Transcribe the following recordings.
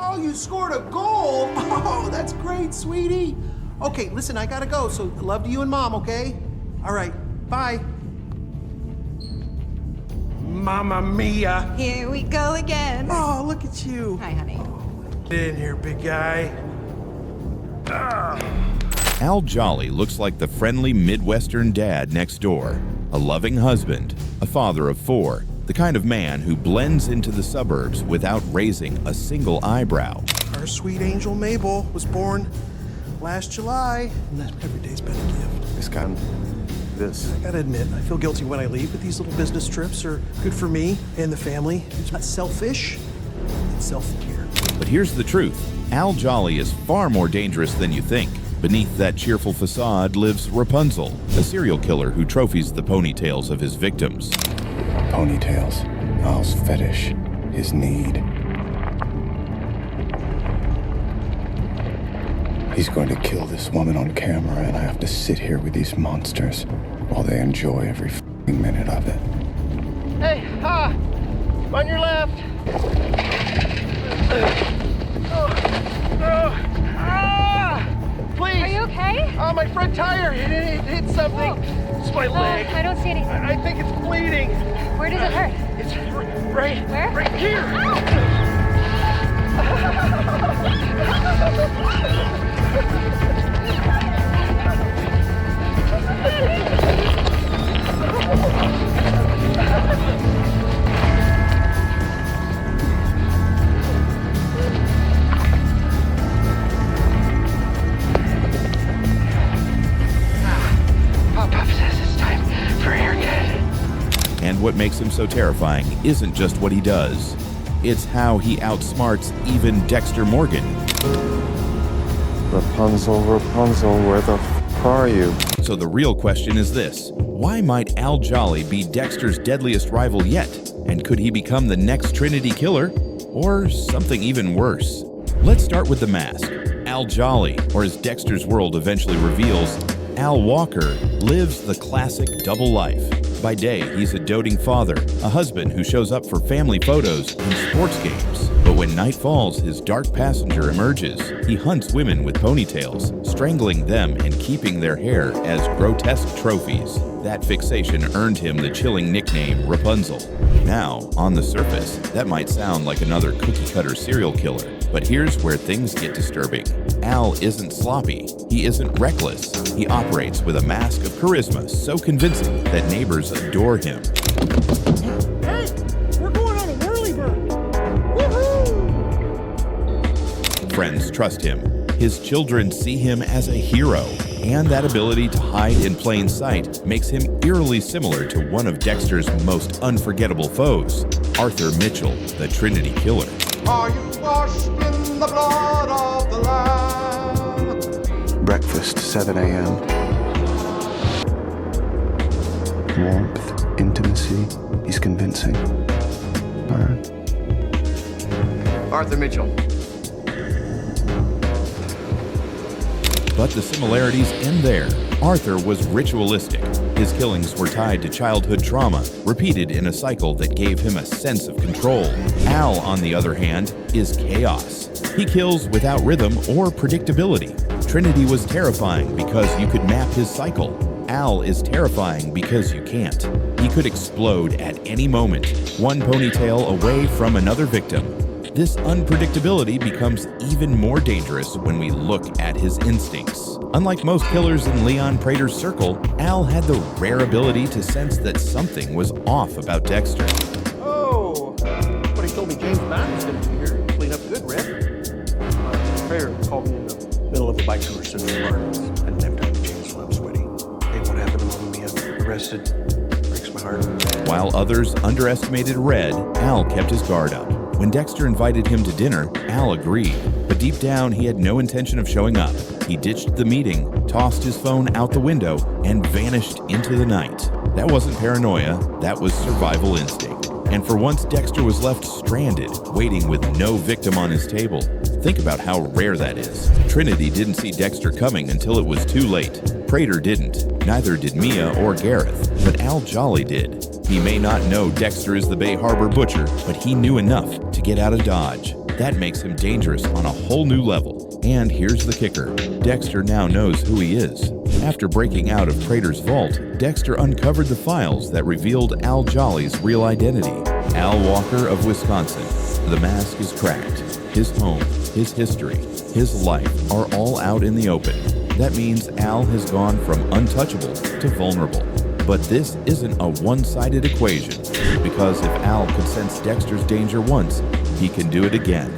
Oh, you scored a goal? Oh, that's great, sweetie. Okay, listen, I gotta go, so love to you and Mom, okay? All right, bye. Mamma mia. Here we go again. Oh, look at you. Hi, honey. Get in here, big guy. Al Jolly looks like the friendly Midwestern dad next door, a loving husband, a father of 4, the kind of man who blends into the suburbs without raising a single eyebrow. Our sweet angel Mabel was born last July, and every day's been a gift. This kind this. I gotta admit, I feel guilty when I leave, but these little business trips are good for me and the family. It's not selfish, it's self-care. But here's the truth. Al Jolly is far more dangerous than you think. Beneath that cheerful facade lives Rapunzel, a serial killer who trophies the ponytails of his victims. Ponytails. Al's fetish. His need. He's going to kill this woman on camera, and I have to sit here with these monsters while they enjoy every f***ing minute of it. Hey, on your left. Please. Are you okay? Oh, my front tire, it hit something. Oh. It's my leg. I don't see anything. I think it's bleeding. Where does it hurt? It's right. Where? Right here. Pop-Pop says it's time for a haircut. And what makes him so terrifying isn't just what he does. It's how he outsmarts even Dexter Morgan. Rapunzel, Rapunzel, where the f*** are you? So the real question is this: why might Al Jolly be Dexter's deadliest rival yet? And could he become the next Trinity killer? Or something even worse? Let's start with the mask. Al Jolly, or as Dexter's World eventually reveals, Al Walker, lives the classic double life. By day, he's a doting father, a husband who shows up for family photos and sports games. But when night falls, his dark passenger emerges. He hunts women with ponytails, strangling them and keeping their hair as grotesque trophies. That fixation earned him the chilling nickname Rapunzel. Now, on the surface, that might sound like another cookie-cutter serial killer. But here's where things get disturbing. Al isn't sloppy. He isn't reckless. He operates with a mask of charisma so convincing that neighbors adore him. Hey, we're going on a whirly bird. Woohoo! Friends trust him. His children see him as a hero. And that ability to hide in plain sight makes him eerily similar to one of Dexter's most unforgettable foes, Arthur Mitchell, the Trinity Killer. Are you washed in the blood of the Lamb? Breakfast, 7 a.m. Warmth, intimacy. He's convincing. All right. Arthur Mitchell. But the similarities end there. Arthur was ritualistic. His killings were tied to childhood trauma, repeated in a cycle that gave him a sense of control. Al, on the other hand, is chaos. He kills without rhythm or predictability. Trinity was terrifying because you could map his cycle. Al is terrifying because you can't. He could explode at any moment, one ponytail away from another victim. This unpredictability becomes even more dangerous when we look at his instincts. Unlike most killers in Leon Prater's circle, Al had the rare ability to sense that something was off about Dexter. Oh, somebody told me James Madden's gonna be here. Clean up good, Red. Prayer called me in the middle of a bike tour Central Park. I didn't have time to change, so I'm sweaty. Hey, what happened to Mamma Mia? Arrested. Breaks my heart. While others underestimated Red, Al kept his guard up. When Dexter invited him to dinner, Al agreed, but deep down he had no intention of showing up. He ditched the meeting, tossed his phone out the window, and vanished into the night. That wasn't paranoia, that was survival instinct. And for once, Dexter was left stranded, waiting with no victim on his table. Think about how rare that is. Trinity didn't see Dexter coming until it was too late. Prater didn't. Neither did Mia or Gareth, but Al Jolly did. He may not know Dexter is the Bay Harbor butcher, but he knew enough to get out of Dodge. That makes him dangerous on a whole new level. And here's the kicker. Dexter now knows who he is. After breaking out of Prater's vault, Dexter uncovered the files that revealed Al Jolly's real identity. Al Walker of Wisconsin. The mask is cracked. His home, his history, his life are all out in the open. That means Al has gone from untouchable to vulnerable. But this isn't a one-sided equation, because if Al could sense Dexter's danger once, he can do it again.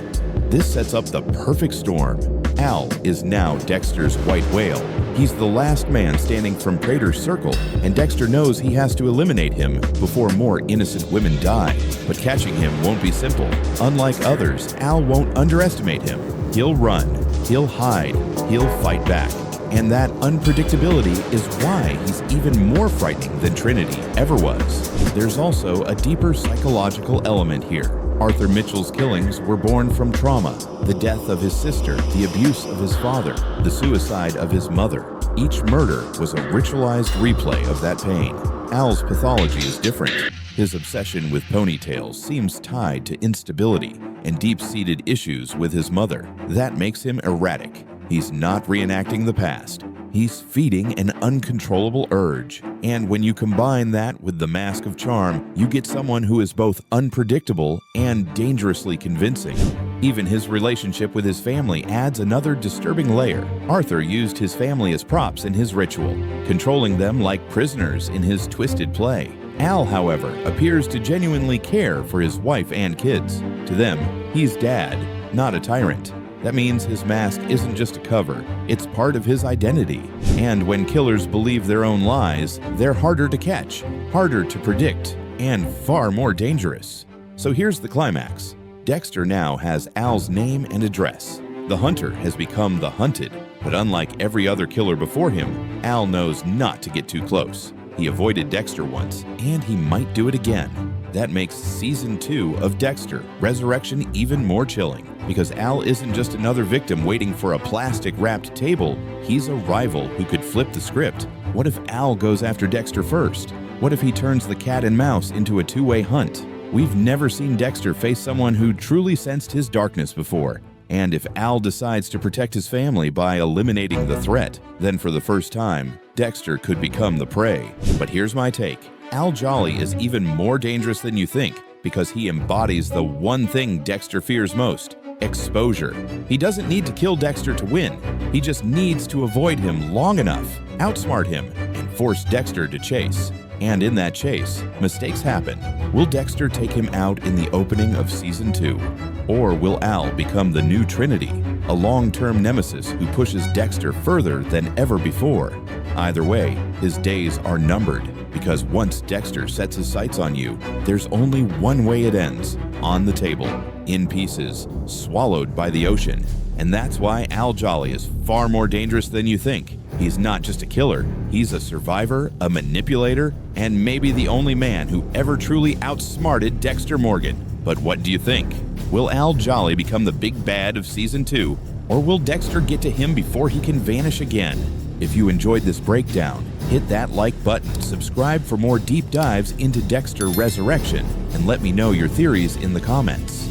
This sets up the perfect storm. Al is now Dexter's white whale. He's the last man standing from Prater's circle, and Dexter knows he has to eliminate him before more innocent women die. But catching him won't be simple. Unlike others, Al won't underestimate him. He'll run, he'll hide, he'll fight back. And that unpredictability is why he's even more frightening than Trinity ever was. There's also a deeper psychological element here. Arthur Mitchell's killings were born from trauma, the death of his sister, the abuse of his father, the suicide of his mother. Each murder was a ritualized replay of that pain. Al's pathology is different. His obsession with ponytails seems tied to instability and deep-seated issues with his mother. That makes him erratic. He's not reenacting the past. He's feeding an uncontrollable urge. And when you combine that with the mask of charm, you get someone who is both unpredictable and dangerously convincing. Even his relationship with his family adds another disturbing layer. Arthur used his family as props in his ritual, controlling them like prisoners in his twisted play. Al, however, appears to genuinely care for his wife and kids. To them, he's dad, not a tyrant. That means his mask isn't just a cover, it's part of his identity. And when killers believe their own lies, they're harder to catch, harder to predict, and far more dangerous. So here's the climax. Dexter now has Al's name and address. The hunter has become the hunted, but unlike every other killer before him, Al knows not to get too close. He avoided Dexter once, and he might do it again. That makes Season 2 of Dexter, Resurrection, even more chilling, because Al isn't just another victim waiting for a plastic-wrapped table, he's a rival who could flip the script. What if Al goes after Dexter first? What if he turns the cat and mouse into a two-way hunt? We've never seen Dexter face someone who truly sensed his darkness before. And if Al decides to protect his family by eliminating the threat, then for the first time, Dexter could become the prey. But here's my take. Al Jolly is even more dangerous than you think because he embodies the one thing Dexter fears most: exposure. He doesn't need to kill Dexter to win. He just needs to avoid him long enough, outsmart him, and force Dexter to chase. And in that chase, mistakes happen. Will Dexter take him out in the opening of Season 2? Or will Al become the new Trinity, a long-term nemesis who pushes Dexter further than ever before? Either way, his days are numbered, because once Dexter sets his sights on you, there's only one way it ends: on the table, in pieces, swallowed by the ocean. And that's why Al Jolly is far more dangerous than you think. He's not just a killer, he's a survivor, a manipulator, and maybe the only man who ever truly outsmarted Dexter Morgan. But what do you think? Will Al Jolly become the big bad of Season 2, or will Dexter get to him before he can vanish again? If you enjoyed this breakdown, hit that like button, subscribe for more deep dives into Dexter Resurrection, and let me know your theories in the comments.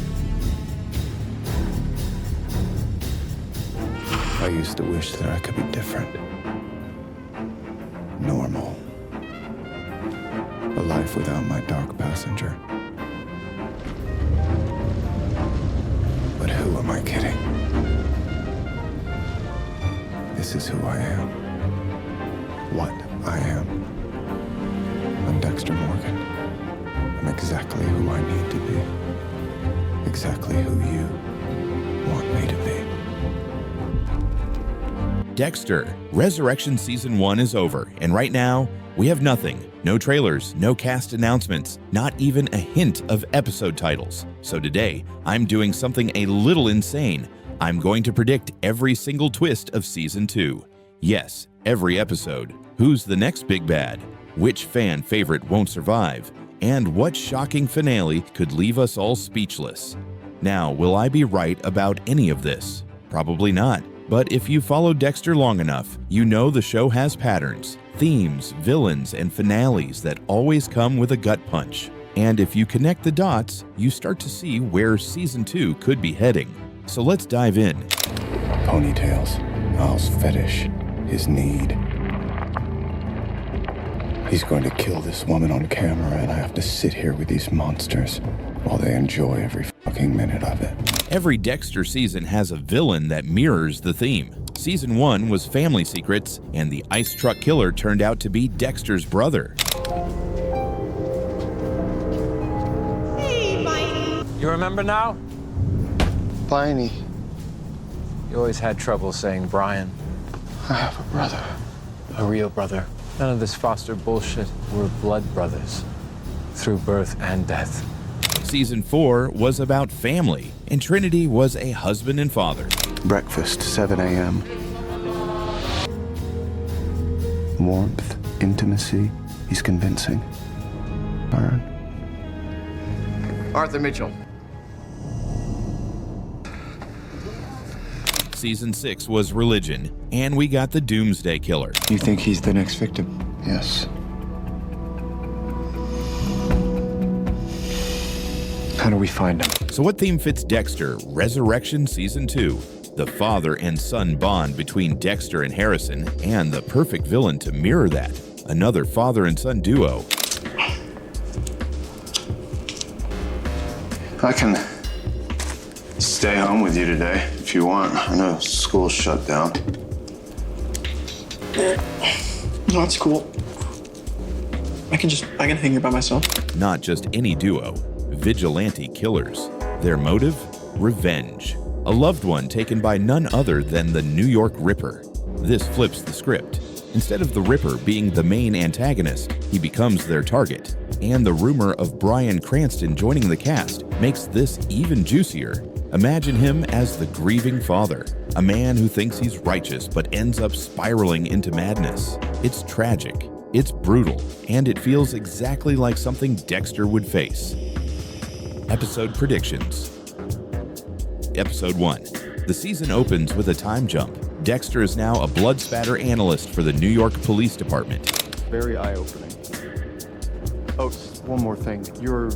I used to wish that I could be different. Normal. A life without my dark passenger. But who am I kidding? This is who I am. What I am. I'm Dexter Morgan. I'm exactly who I need to be. Exactly who you want me to be. Dexter, Resurrection Season 1 is over, and right now, we have nothing. No trailers, no cast announcements, not even a hint of episode titles. So today, I'm doing something a little insane. I'm going to predict every single twist of Season 2. Yes, every episode. Who's the next big bad? Which fan favorite won't survive? And what shocking finale could leave us all speechless? Now, will I be right about any of this? Probably not. But if you follow Dexter long enough, you know the show has patterns, themes, villains, and finales that always come with a gut punch. And if you connect the dots, you start to see where Season 2 could be heading. So let's dive in. Ponytails, Al's fetish, his need. He's going to kill this woman on camera, and I have to sit here with these monsters while they enjoy every fucking minute of it. Every Dexter season has a villain that mirrors the theme. Season 1 was family secrets, and the ice truck killer turned out to be Dexter's brother. Hey, Mike. You remember now? Pliny, You always had trouble saying Brian. I have a brother. A real brother. None of this foster bullshit. We're blood brothers. Through birth and death. Season 4 was about family, and Trinity was a husband and father. Breakfast, 7 a.m. Warmth, intimacy, he's convincing. Burn. Arthur Mitchell. Season 6 was religion, and we got the Doomsday Killer. You think he's the next victim? Yes. How do we find him? So what theme fits Dexter? Resurrection Season 2. The father and son bond between Dexter and Harrison, and the perfect villain to mirror that. Another father and son duo. I can stay home with you today if you want. I know school's shut down. No, it's cool. I can hang here by myself. Not just any duo, vigilante killers. Their motive? Revenge. A loved one taken by none other than the New York Ripper. This flips the script. Instead of the Ripper being the main antagonist, he becomes their target. And the rumor of Bryan Cranston joining the cast makes this even juicier. Imagine him as the grieving father, a man who thinks he's righteous but ends up spiraling into madness. It's tragic, it's brutal, and it feels exactly like something Dexter would face. Episode predictions. Episode 1. The season opens with a time jump. Dexter is now a blood spatter analyst for the New York Police Department. Very eye-opening. Oh, one more thing. Your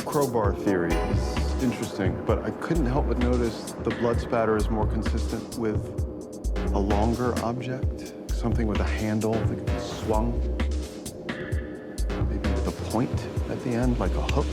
crowbar theory is interesting, but I couldn't help but notice the blood spatter is more consistent with a longer object, something with a handle that can be swung, maybe with a point at the end, like a hook.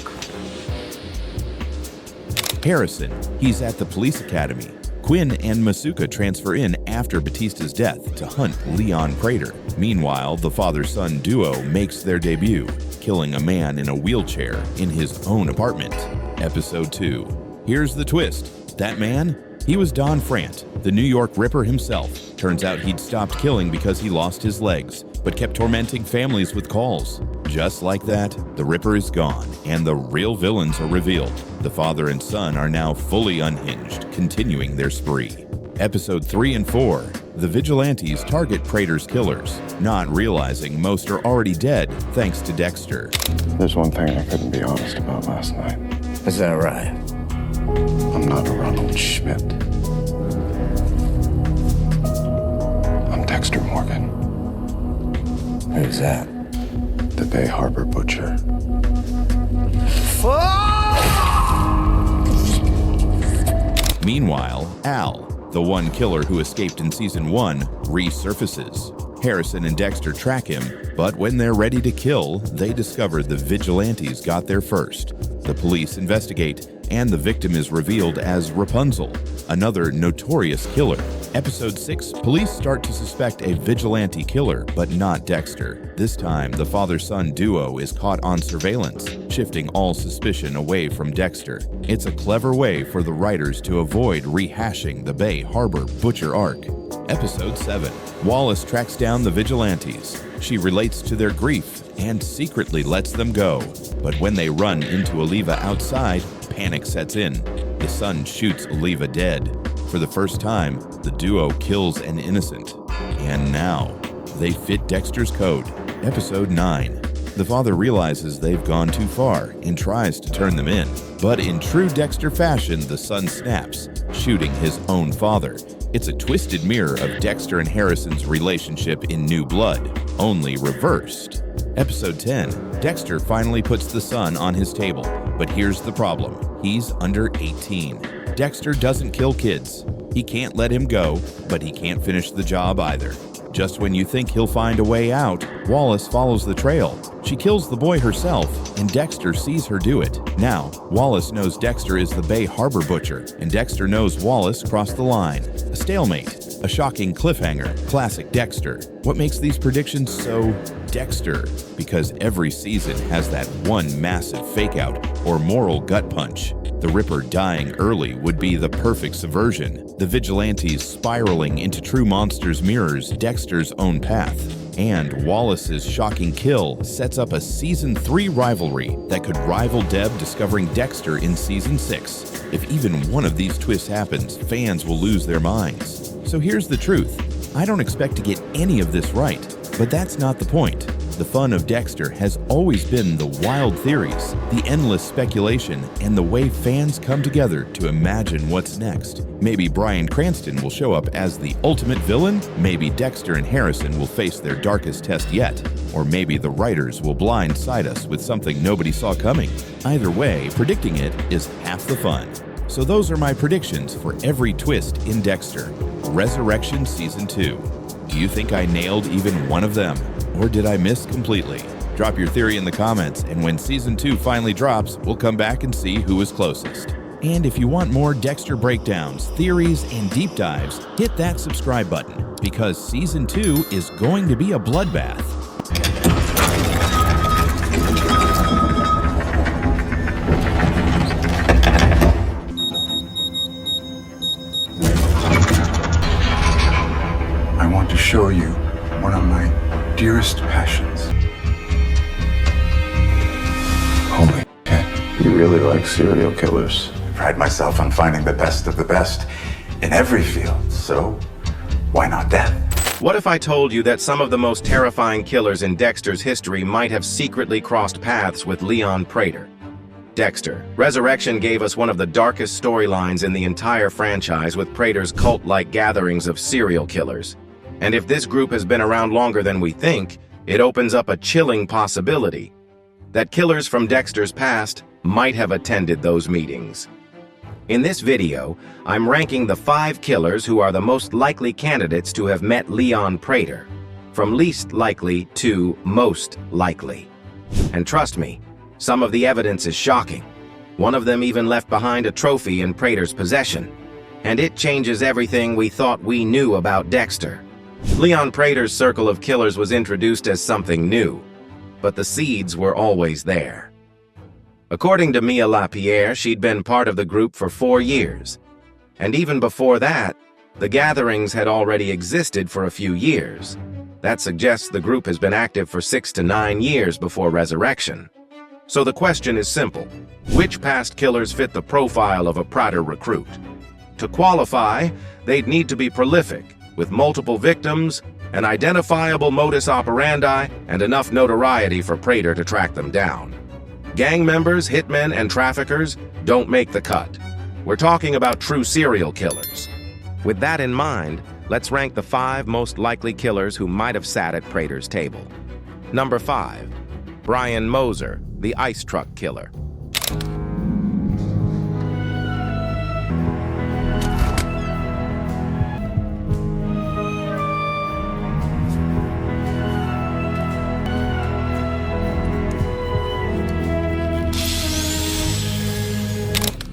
Harrison, he's at the police academy. Quinn and Masuka transfer in after Batista's death to hunt Leon Prater. Meanwhile, the father-son duo makes their debut, killing a man in a wheelchair in his own apartment. Episode 2. Here's the twist. That man? He was Don Frant, the New York Ripper himself. Turns out he'd stopped killing because he lost his legs, but kept tormenting families with calls. Just like that, the Ripper is gone, and the real villains are revealed. The father and son are now fully unhinged, continuing their spree. Episode 3 and 4. The vigilantes target Prater's killers, not realizing most are already dead thanks to Dexter. There's one thing I couldn't be honest about last night. Is that right? I'm not a Ronald Schmidt. I'm Dexter Morgan, Who's that? the Bay Harbor Butcher. Meanwhile, Al, the one killer who escaped in Season 1, resurfaces. Harrison and Dexter track him, but when they're ready to kill, they discover the vigilantes got there first. The police investigate, and the victim is revealed as Rapunzel, another notorious killer. Episode 6, police start to suspect a vigilante killer, but not Dexter. This time, the father-son duo is caught on surveillance, shifting all suspicion away from Dexter. It's a clever way for the writers to avoid rehashing the Bay Harbor Butcher arc. Episode 7, Wallace tracks down the vigilantes. She relates to their grief and secretly lets them go. But when they run into Oliva outside, panic sets in. The son shoots Oliva dead. For the first time, the duo kills an innocent. And now, they fit Dexter's code. Episode 9. The father realizes they've gone too far and tries to turn them in. But in true Dexter fashion, the son snaps, shooting his own father. It's a twisted mirror of Dexter and Harrison's relationship in New Blood, only reversed. Episode 10, Dexter finally puts the son on his table, but here's the problem. He's under 18. Dexter doesn't kill kids. He can't let him go, but he can't finish the job either. Just when you think he'll find a way out, Wallace follows the trail. She kills the boy herself, and Dexter sees her do it. Now, Wallace knows Dexter is the Bay Harbor butcher, and Dexter knows Wallace crossed the line. A stalemate. A shocking cliffhanger. Classic Dexter. What makes these predictions so Dexter? Because every season has that one massive fake-out or moral gut punch. The Ripper dying early would be the perfect subversion. The vigilantes spiraling into true monsters mirrors Dexter's own path. And Wallace's shocking kill sets up a Season 3 rivalry that could rival Deb discovering Dexter in Season 6. If even one of these twists happens, fans will lose their minds. So here's the truth. I don't expect to get any of this right, but that's not the point. The fun of Dexter has always been the wild theories, the endless speculation, and the way fans come together to imagine what's next. Maybe Bryan Cranston will show up as the ultimate villain, maybe Dexter and Harrison will face their darkest test yet, or maybe the writers will blindside us with something nobody saw coming. Either way, predicting it is half the fun. So those are my predictions for every twist in Dexter. Resurrection Season 2. Do you think I nailed even one of them? Or did I miss completely? Drop your theory in the comments, and when Season 2 finally drops, we'll come back and see who is closest. And if you want more Dexter breakdowns, theories, and deep dives, hit that subscribe button, because Season 2 is going to be a bloodbath. I want to show you one of my dearest passions. Holy shit. You really like serial killers. I pride myself on finding the best of the best in every field, so why not death? What if I told you that some of the most terrifying killers in Dexter's history might have secretly crossed paths with Leon Prater? Dexter. Resurrection gave us one of the darkest storylines in the entire franchise, with Prater's cult-like gatherings of serial killers. And if this group has been around longer than we think, it opens up a chilling possibility that killers from Dexter's past might have attended those meetings. In this video, I'm ranking the 5 killers who are the most likely candidates to have met Leon Prater, from least likely to most likely. And trust me, some of the evidence is shocking. One of them even left behind a trophy in Prater's possession. And it changes everything we thought we knew about Dexter. Leon Prater's circle of killers was introduced as something new, but the seeds were always there. According to Mia LaPierre, she'd been part of the group for 4 years. And even before that, the gatherings had already existed for a few years. That suggests the group has been active for 6 to 9 years before Resurrection. So the question is simple. Which past killers fit the profile of a Prater recruit? To qualify, they'd need to be prolific, with multiple victims, an identifiable modus operandi, and enough notoriety for Prater to track them down. Gang members, hitmen, and traffickers don't make the cut. We're talking about true serial killers. With that in mind, let's rank the 5 most likely killers who might have sat at Prater's table. Number 5. Brian Moser, the ice truck killer.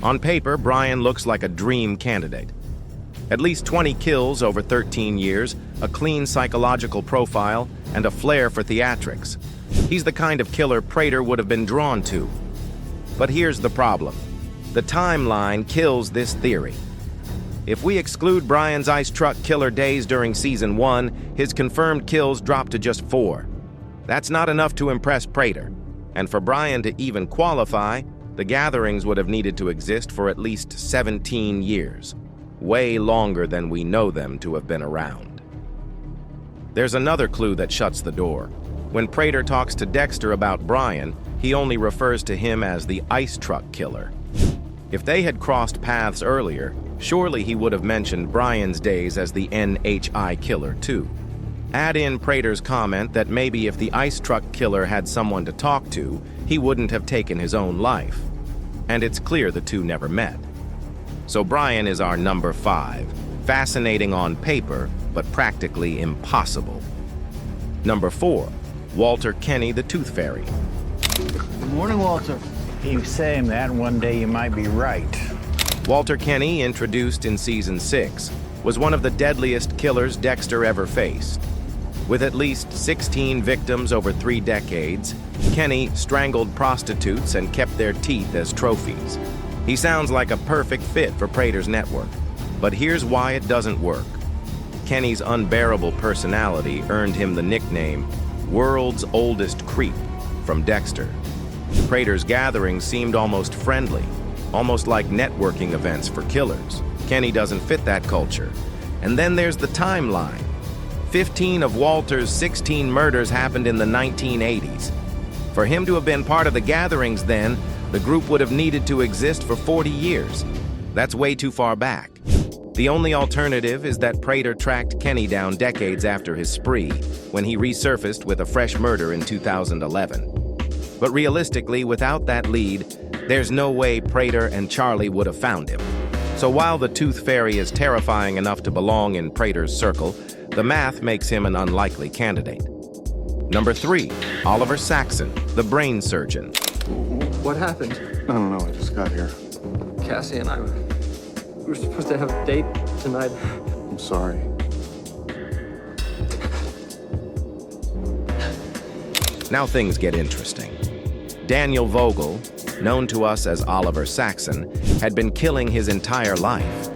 On paper, Brian looks like a dream candidate. At least 20 kills over 13 years, a clean psychological profile, and a flair for theatrics. He's the kind of killer Prater would have been drawn to. But here's the problem. The timeline kills this theory. If we exclude Brian's ice truck killer days during Season 1, his confirmed kills drop to just 4. That's not enough to impress Prater. And for Brian to even qualify, the gatherings would have needed to exist for at least 17 years, way longer than we know them to have been around. There's another clue that shuts the door. When Prater talks to Dexter about Brian, he only refers to him as the ice truck killer. If they had crossed paths earlier, surely he would have mentioned Brian's days as the NHI killer too. Add in Prater's comment that maybe if the ice truck killer had someone to talk to, he wouldn't have taken his own life. And it's clear the two never met. So Brian is our number 5. Fascinating on paper, but practically impossible. Number 4, Walter Kenny, the Tooth Fairy. Good morning, Walter. Keep saying that, one day you might be right. Walter Kenny, introduced in Season 6, was one of the deadliest killers Dexter ever faced. With at least 16 victims over 3 decades, Kenny strangled prostitutes and kept their teeth as trophies. He sounds like a perfect fit for Prater's network, but here's why it doesn't work. Kenny's unbearable personality earned him the nickname World's Oldest Creep from Dexter. Prater's gatherings seemed almost friendly, almost like networking events for killers. Kenny doesn't fit that culture. And then there's the timeline. 15 of Walter's 16 murders happened in the 1980s. For him to have been part of the gatherings then, the group would have needed to exist for 40 years. That's way too far back. The only alternative is that Prater tracked Kenny down decades after his spree, when he resurfaced with a fresh murder in 2011. But realistically, without that lead, there's no way Prater and Charlie would have found him. So while the Tooth Fairy is terrifying enough to belong in Prater's circle, the math makes him an unlikely candidate. Number 3, Oliver Saxon, the brain surgeon. What happened? I don't know, I just got here. Cassie and I, we were supposed to have a date tonight. I'm sorry. Now things get interesting. Daniel Vogel, known to us as Oliver Saxon, had been killing his entire life.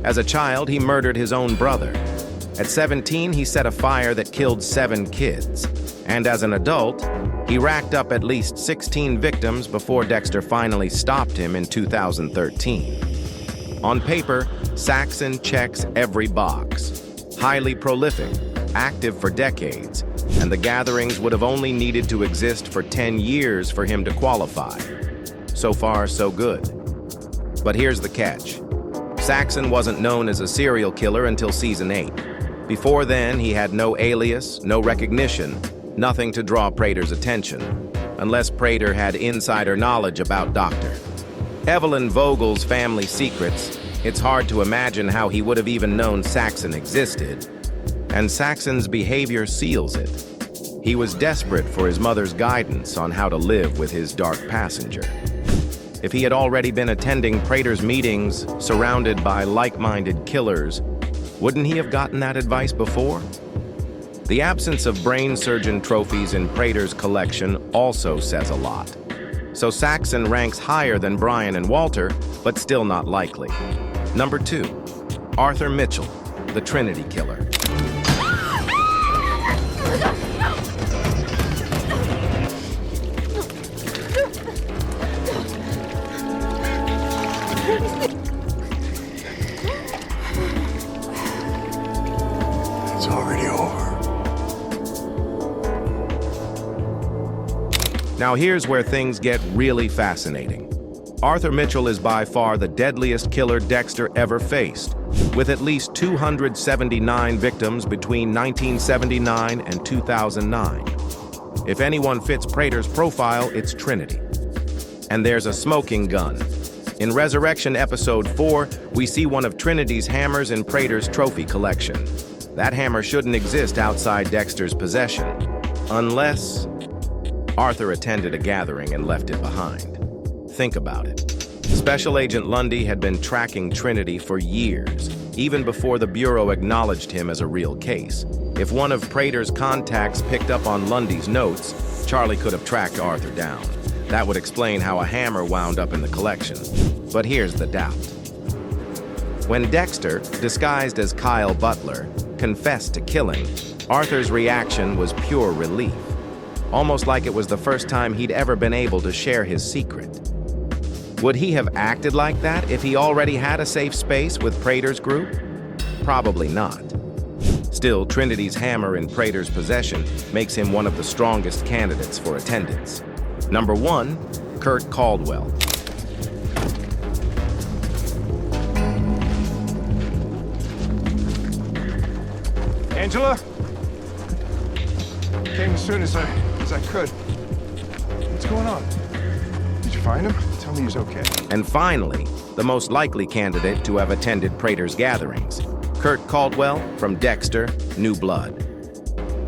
As a child, he murdered his own brother. At 17, he set a fire that killed 7 kids. And as an adult, he racked up at least 16 victims before Dexter finally stopped him in 2013. On paper, Saxon checks every box. Highly prolific, active for decades, and the gatherings would have only needed to exist for 10 years for him to qualify. So far, so good. But here's the catch. Saxon wasn't known as a serial killer until Season 8. Before then, he had no alias, no recognition, nothing to draw Prater's attention, unless Prater had insider knowledge about Dr. Evelyn Vogel's family secrets. It's hard to imagine how he would have even known Saxon existed. And Saxon's behavior seals it. He was desperate for his mother's guidance on how to live with his dark passenger. If he had already been attending Prater's meetings, surrounded by like-minded killers, wouldn't he have gotten that advice before? The absence of brain surgeon trophies in Prater's collection also says a lot. So Saxon ranks higher than Brian and Walter, but still not likely. Number 2, Arthur Mitchell, the Trinity Killer. It's already over. Now here's where things get really fascinating. Arthur Mitchell is by far the deadliest killer Dexter ever faced, with at least 279 victims between 1979 and 2009. If anyone fits Prater's profile, it's Trinity. And there's a smoking gun. In Resurrection Episode 4, we see one of Trinity's hammers in Prater's trophy collection. That hammer shouldn't exist outside Dexter's possession, unless Arthur attended a gathering and left it behind. Think about it. Special Agent Lundy had been tracking Trinity for years, even before the Bureau acknowledged him as a real case. If one of Prater's contacts picked up on Lundy's notes, Charlie could have tracked Arthur down. That would explain how a hammer wound up in the collection. But here's the doubt. When Dexter, disguised as Kyle Butler, confessed to killing, Arthur's reaction was pure relief. Almost like it was the first time he'd ever been able to share his secret. Would he have acted like that if he already had a safe space with Prater's group? Probably not. Still, Trinity's hammer in Prater's possession makes him one of the strongest candidates for attendance. Number 1, Kurt Caldwell. Angela? Came as soon as I could. What's going on? Did you find him? Tell me he's okay. And finally, the most likely candidate to have attended Prater's gatherings, Kurt Caldwell from Dexter, New Blood.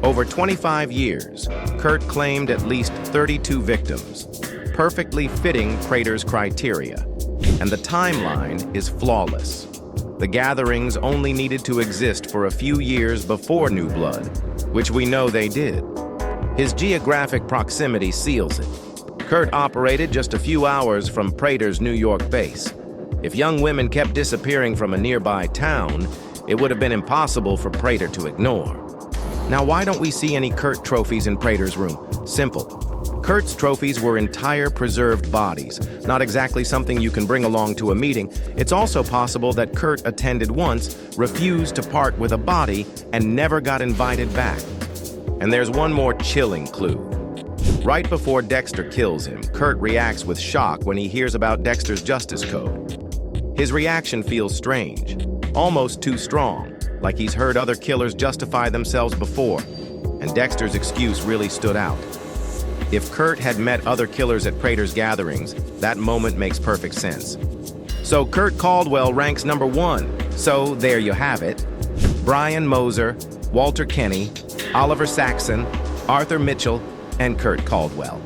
Over 25 years, Kurt claimed at least 32 victims, perfectly fitting Prater's criteria, and the timeline is flawless. The gatherings only needed to exist for a few years before New Blood, which we know they did. His geographic proximity seals it. Kurt operated just a few hours from Prater's New York base. If young women kept disappearing from a nearby town, it would have been impossible for Prater to ignore. Now, why don't we see any Kurt trophies in Prater's room? Simple. Kurt's trophies were entire preserved bodies, not exactly something you can bring along to a meeting. It's also possible that Kurt attended once, refused to part with a body, and never got invited back. And there's one more chilling clue. Right before Dexter kills him, Kurt reacts with shock when he hears about Dexter's justice code. His reaction feels strange, almost too strong, like he's heard other killers justify themselves before, and Dexter's excuse really stood out. If Kurt had met other killers at Prater's gatherings, that moment makes perfect sense. So Kurt Caldwell ranks number 1. So there you have it. Brian Moser, Walter Kenny, Oliver Saxon, Arthur Mitchell, and Kurt Caldwell.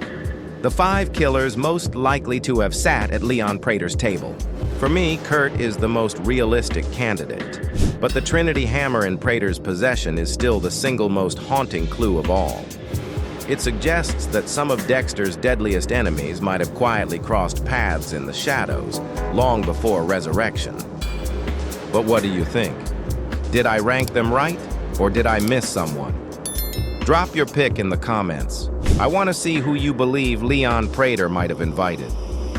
The 5 killers most likely to have sat at Leon Prater's table. For me, Kurt is the most realistic candidate. But the Trinity hammer in Prater's possession is still the single most haunting clue of all. It suggests that some of Dexter's deadliest enemies might have quietly crossed paths in the shadows long before resurrection. But what do you think? Did I rank them right, or did I miss someone? Drop your pick in the comments. I want to see who you believe Leon Prater might have invited.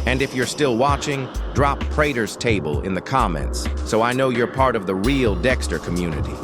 And if you're still watching, drop Prater's table in the comments so I know you're part of the real Dexter community.